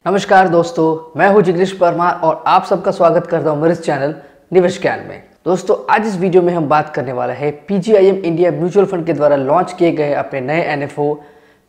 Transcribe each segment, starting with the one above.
नमस्कार दोस्तों, मैं हूं जिग्नेश परमार और आप सबका स्वागत करता हूं मेरे इस चैनल निवेश ज्ञान में। दोस्तों, आज इस वीडियो में हम बात करने वाला है पीजीआईएम इंडिया म्यूचुअल फंड के द्वारा लॉन्च किए गए अपने नए NFO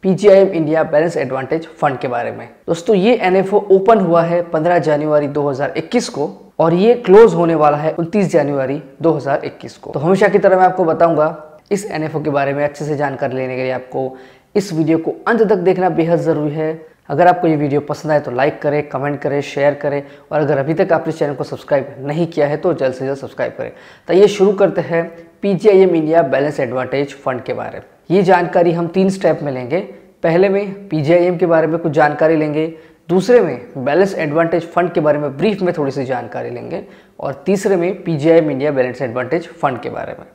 PGIM India balance advantage fund के बारे में। दोस्तों, ये एनएफओ ओपन हुआ है 15 जनवरी 2021 को और ये क्लोज होने वाला है 29 जनवरी 2021 को। तो हमेशा की तरह मैं आपको बताऊंगा इस एनएफओ के बारे में अच्छे से जानकारी लेने के लिए आपको इस वीडियो को अंत तक देखना बेहद ज़रूरी है। अगर आपको ये वीडियो पसंद आए तो लाइक करें, कमेंट करें, शेयर करें और अगर अभी तक आपने इस चैनल को सब्सक्राइब नहीं किया है तो जल्द से जल्द सब्सक्राइब करें। तो ये शुरू करते हैं PGIM India balance advantage fund के बारे में। ये जानकारी हम 3 स्टेप में लेंगे। पहले में पीजीआईएम के बारे में कुछ जानकारी लेंगे, दूसरे में बैलेंस एडवांटेज फंड के बारे में ब्रीफ में थोड़ी सी जानकारी लेंगे और तीसरे में PGIM India balance advantage fund के बारे में।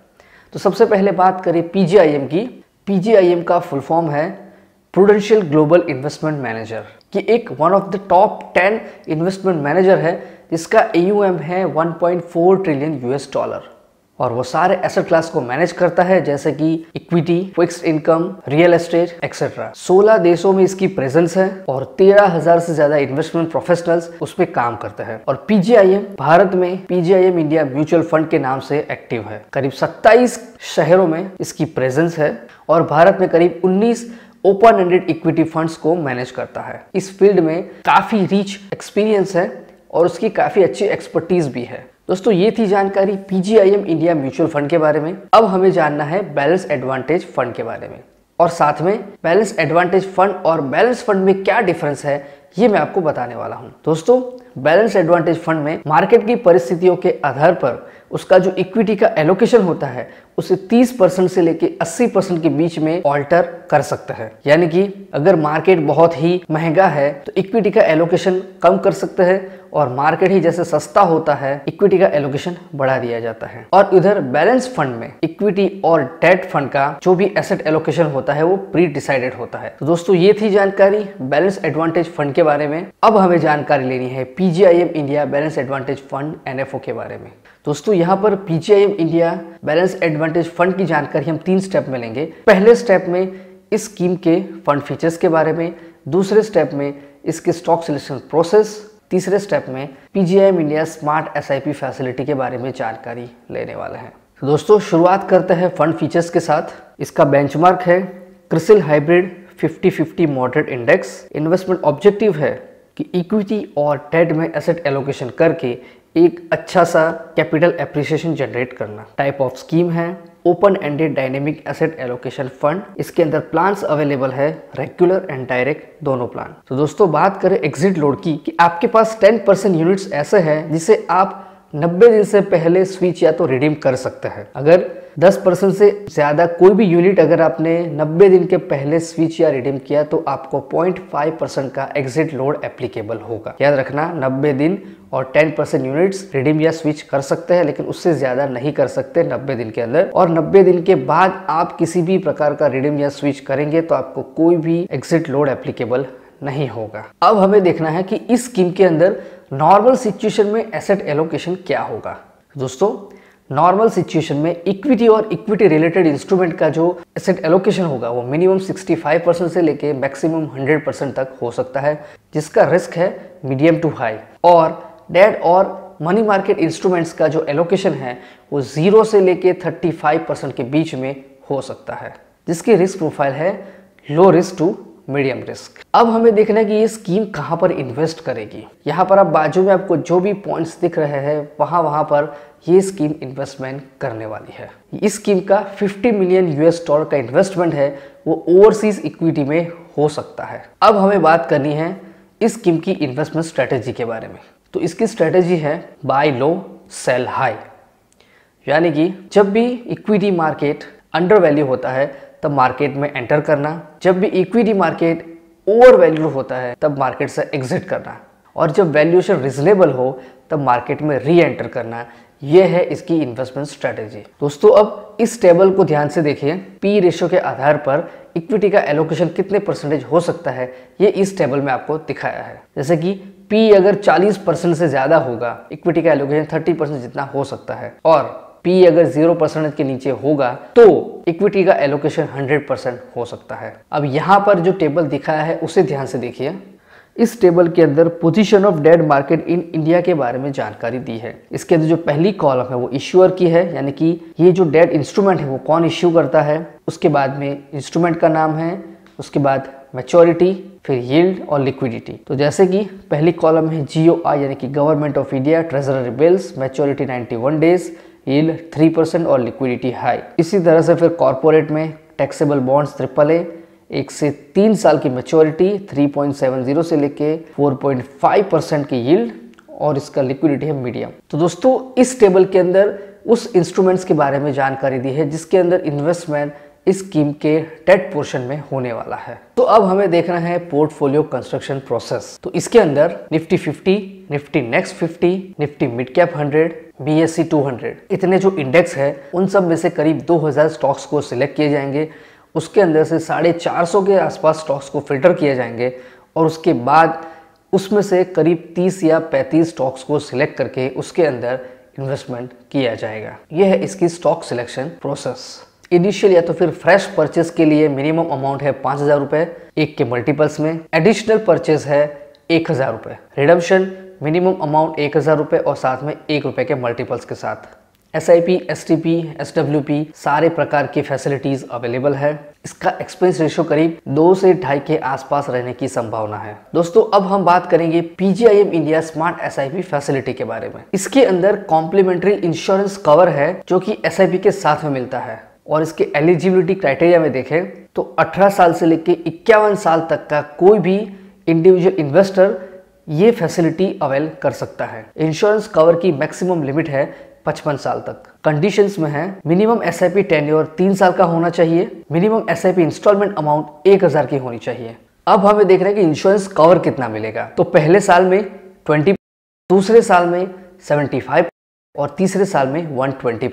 तो सबसे पहले बात करें पीजीआईएम की। पीजीआईएम का फुल फॉर्म है प्रूडेंशियल ग्लोबल इन्वेस्टमेंट मैनेजर, कि एक one of the top 10 investment manager है जिसका AUM है 1.4 ट्रिलियन $, और वो सारे एसेट क्लास को मैनेज करता है जैसे कि equity, fixed income, real estate etcetera. 16 देशों में इसकी प्रेजेंस है और 13,000 से ज्यादा इन्वेस्टमेंट प्रोफेशनल्स उस पर काम करते हैं। और पीजीआईएम भारत में पीजीआईएम इंडिया म्यूचुअल फंड के नाम से एक्टिव है। करीब 27 शहरों में इसकी प्रेजेंस है और भारत में करीब 19 ओपन एंडेड इक्विटी फंड्स को मैनेज करता है। इस फील्ड में काफी रीच एक्सपीरियंस है और उसकी काफी अच्छी एक्सपर्टीज भी है। दोस्तों, ये थी जानकारी पीजीआईएम इंडिया म्यूचुअल फंड के बारे में। अब हमें जानना है बैलेंस एडवांटेज फंड के बारे में और साथ में बैलेंस एडवांटेज फंड और बैलेंस फंड में क्या डिफरेंस है ये मैं आपको बताने वाला हूं। दोस्तों, बैलेंस एडवांटेज फंड में मार्केट की परिस्थितियों के आधार पर उसका जो इक्विटी का एलोकेशन होता है उसे 30% से लेके 80% के बीच में ऑल्टर कर सकता है। यानी कि अगर मार्केट बहुत ही महंगा है तो इक्विटी का एलोकेशन कम कर सकते हैं और मार्केट ही जैसे सस्ता होता है इक्विटी का एलोकेशन बढ़ा दिया जाता है। और इधर बैलेंस फंड में इक्विटी और डेट फंड का जो भी एसेट एलोकेशन होता है वो प्री डिसाइडेड होता है। तो दोस्तों, ये थी जानकारी बैलेंस एडवांटेज फंड के बारे में। अब हमें जानकारी लेनी है PGIM India balance advantage fund NFO के बारे में। दोस्तों, यहाँ पर PGIM India balance advantage fund की जानकारी हम 3 स्टेप में लेंगे। पहले स्टेप में इस स्कीम के फंड फीचर्स के बारे में, दूसरे स्टेप में इसके स्टॉक सिलेक्शन प्रोसेस, तीसरे स्टेप में PGIM India smart SIP facility के बारे में जानकारी लेने वाले हैं। तो दोस्तों, शुरुआत करते हैं फंड फीचर्स के साथ। इसका बेंचमार्क है CRISIL hybrid 50-50 moderate index. Investment objective है कि इक्विटी और डेट में एसेट एलोकेशन करके एक अच्छा सा कैपिटल एप्रिसिएशन जनरेट करना। टाइप ऑफ स्कीम है open ended dynamic asset allocation fund. इसके अंदर प्लान्स अवेलेबल है, रेगुलर एंड डायरेक्ट दोनों प्लान। तो दोस्तों, बात करें एग्जिट लोड की कि आपके पास 10% यूनिट्स ऐसे हैं जिसे आप 90 दिन से पहले स्विच या तो रिडीम कर सकते हैं। अगर 10% से ज्यादा कोई भी यूनिट अगर आपने 90 दिन के पहले स्विच या रिडीम किया तो आपको 0.5% का एग्जिट लोड एप्लीकेबल होगा। याद रखना, 90 दिन और 10% यूनिट्स रिडीम या स्विच कर सकते हैं, लेकिन उससे ज्यादा नहीं कर सकते 90 दिन के अंदर। और 90 दिन के बाद आप किसी भी प्रकार का रिडीम या स्विच करेंगे तो आपको कोई भी एग्जिट लोड एप्लीकेबल नहीं होगा। अब हमें देखना है कि इस स्कीम के अंदर नॉर्मल सिचुएशन में एसेट एलोकेशन क्या होगा। दोस्तों, नॉर्मल सिचुएशन में इक्विटी और इक्विटी रिलेटेड इंस्ट्रूमेंट का जो एसेट एलोकेशन होगा वो मिनिमम 65% से लेके मैक्सिमम 100% तक हो सकता है, जिसका रिस्क है मीडियम टू हाई। और डेट और मनी मार्केट इंस्ट्रूमेंट्स का जो एलोकेशन है वो 0 से लेके 35% के बीच में हो सकता है, जिसकी रिस्क प्रोफाइल है low risk to medium risk. अब हमें देखना है कि ये स्कीम कहां पर इन्वेस्ट करेगी। यहाँ पर आप बाजू में आपको जो भी पॉइंट्स दिख रहे हैं वहां पर ये स्कीम इन्वेस्टमेंट करने वाली है। इस स्कीम का $50 मिलियन का इन्वेस्टमेंट है वो ओवरसीज इक्विटी में हो सकता है। अब हमें बात करनी है इस स्कीम की इन्वेस्टमेंट स्ट्रेटेजी के बारे में। तो इसकी स्ट्रेटेजी है बाय लो सेल हाई, यानी कि जब भी इक्विटी मार्केट अंडर वैल्यू होता है तब मार्केट में एंटर करना, जब भी इक्विटी मार्केट ओवर वैल्यू होता है तब मार्केट से एग्जिट करना, और जब वैल्यूएशन रिजनेबल हो तब मार्केट में री एंटर करना। यह है इसकी इन्वेस्टमेंट स्ट्रेटेजी। दोस्तों, अब इस टेबल को ध्यान से देखिए। पी रेशियो के आधार पर इक्विटी का एलोकेशन कितने परसेंटेज हो सकता है ये इस टेबल में आपको दिखाया है। जैसे कि पी अगर 40% से ज्यादा होगा, इक्विटी का एलोकेशन 30% जितना हो सकता है, और पी अगर 0% के नीचे होगा तो इक्विटी का एलोकेशन 100% हो सकता है। अब यहाँ पर जो टेबल दिखाया है उसे ध्यान से देखिए। इस टेबल के अंदर position of debt market in India के बारे में जानकारी दी है। इसके अंदर जो पहली कॉलम है वो इश्यूअर की है, यानी कि ये जो डेट इंस्ट्रूमेंट है वो कौन इश्यू करता है। उसके बाद में इंस्ट्रूमेंट का नाम है, उसके बाद मैच्योरिटी, फिर यील्ड और लिक्विडिटी। तो जैसे कि पहली कॉलम है GOI यानी कि government of India treasury bills, maturity 91 days, yield 3% और लिक्विडिटी हाई। इसी तरह से फिर कॉर्पोरेट में टैक्सेबल बॉन्ड्स AAA, 1 से 3 साल की मैच्योरिटी, 3.70 से लेके 4.5% की यील्ड और इसका लिक्विडिटी है मीडियम। तो दोस्तों इस टेबल के अंदर उस इंस्ट्रूमेंट्स के बारे में जानकारी दी है जिसके अंदर इन्वेस्टमेंट इस स्कीम के डेट पोर्शन में होने वाला है। तो अब हमें देखना है पोर्टफोलियो कंस्ट्रक्शन प्रोसेस। तो इसके अंदर Nifty 50, Nifty next 50, Nifty mid cap 100, BSE 200 इतने जो इंडेक्स है उन सब में से करीब 2000 स्टॉक्स को सिलेक्ट किए जाएंगे। उसके अंदर से 450 के आसपास स्टॉक्स को फिल्टर किए जाएंगे और उसके बाद उसमें से करीब 30 या 35 स्टॉक्स को सिलेक्ट करके उसके अंदर इन्वेस्टमेंट किया जाएगा। यह है इसकी स्टॉक सिलेक्शन प्रोसेस। इनिशियल या तो फिर फ्रेश परचेज के लिए मिनिमम अमाउंट है 5000 रुपए 1 के मल्टीपल्स में, एडिशनल परचेज है 1000 रुपए, रिडम्पशन मिनिमम अमाउंट 1000 रुपए और साथ में 1 रुपए के मल्टीपल्स के साथ। SIP, STP, SWP सारे प्रकार की फैसिलिटीज अवेलेबल है। इसका एक्सपेंस रेशियो करीब 2 से 2.5 के आसपास रहने की संभावना है। दोस्तों अब हम बात करेंगे PGIM India smart SIP facility के बारे में। इसके अंदर कॉम्प्लीमेंट्री इंश्योरेंस कवर है जो कि SIP के साथ में मिलता है और इसके एलिजिबिलिटी क्राइटेरिया में देखें तो 18 साल से लेकर 51 साल तक का कोई भी इंडिविजुअल इन्वेस्टर ये फैसिलिटी अवेल कर सकता है। इंश्योरेंस कवर की मैक्सिमम लिमिट है 55 साल तक। कंडीशंस में है मिनिमम SIP टेन्योर 3 साल का होना चाहिए, मिनिमम SIP इंस्टॉलमेंट अमाउंट 1000 की होनी चाहिए। अब हमें देख रहे हैं कि इंश्योरेंस कवर कितना मिलेगा। तो पहले साल में 20, दूसरे साल में 75 और तीसरे साल में 120।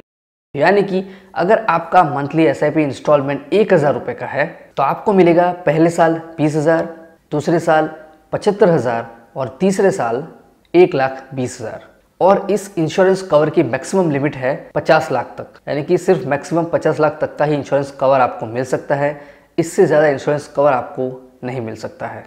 यानी कि अगर आपका मंथली SIP इंस्टॉलमेंट 1000 रुपए का है तो आपको मिलेगा पहले साल 20,000, दूसरे साल 75,000 और तीसरे साल 1,20,000। और इस इंश्योरेंस कवर की मैक्सिमम लिमिट है 50 लाख तक, यानी कि सिर्फ मैक्सिमम 50 लाख तक का ही इंश्योरेंस कवर आपको मिल सकता है। इससे ज़्यादा इंश्योरेंस कवर आपको नहीं मिल सकता है।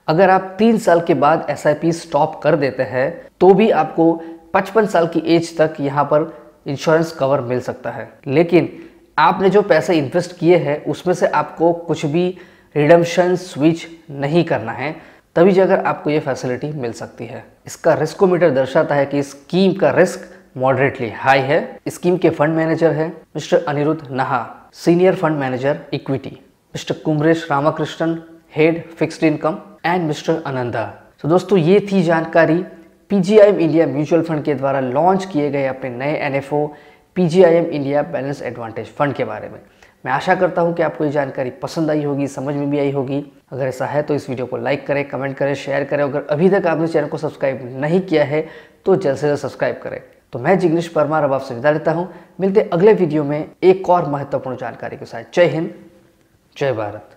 अगर आप 3 साल के बाद SIP स्टॉप कर देते हैं तो भी आपको 55 साल की एज तक यहाँ पर इंश्योरेंस कवर मिल सकता है। लेकिन आपने जो पैसे इन्वेस्ट किए हैं उसमें से आपको कुछ भी रिडम्पशन स्विच नहीं करना है, तभी जाकर आपको ये फैसिलिटी मिल सकती है। इसका रिस्कोमीटर दर्शाता है कि स्कीम का रिस्क मॉडरेटली हाई है। स्कीम के फंड मैनेजर है mister Aniruddha Naha, senior fund manager equity, mister Kumaresh Ramakrishnan, head fixed income and mister Ananda. तो दोस्तों ये थी जानकारी PGIM इंडिया म्यूचुअल फंड के द्वारा लॉन्च किए गए अपने नए NFO PGIM India balance advantage fund के बारे में। मैं आशा करता हूं कि आपको ये जानकारी पसंद आई होगी, समझ में भी आई होगी। अगर ऐसा है तो इस वीडियो को लाइक करें, कमेंट करें, शेयर करें। अगर अभी तक आपने चैनल को सब्सक्राइब नहीं किया है तो जल्द से जल्द सब्सक्राइब करें। तो मैं जिग्नेश परमार अब आपसे विदा लेता हूँ। मिलते अगले वीडियो में एक और महत्वपूर्ण जानकारी के साथ। जय हिंद, जय भारत।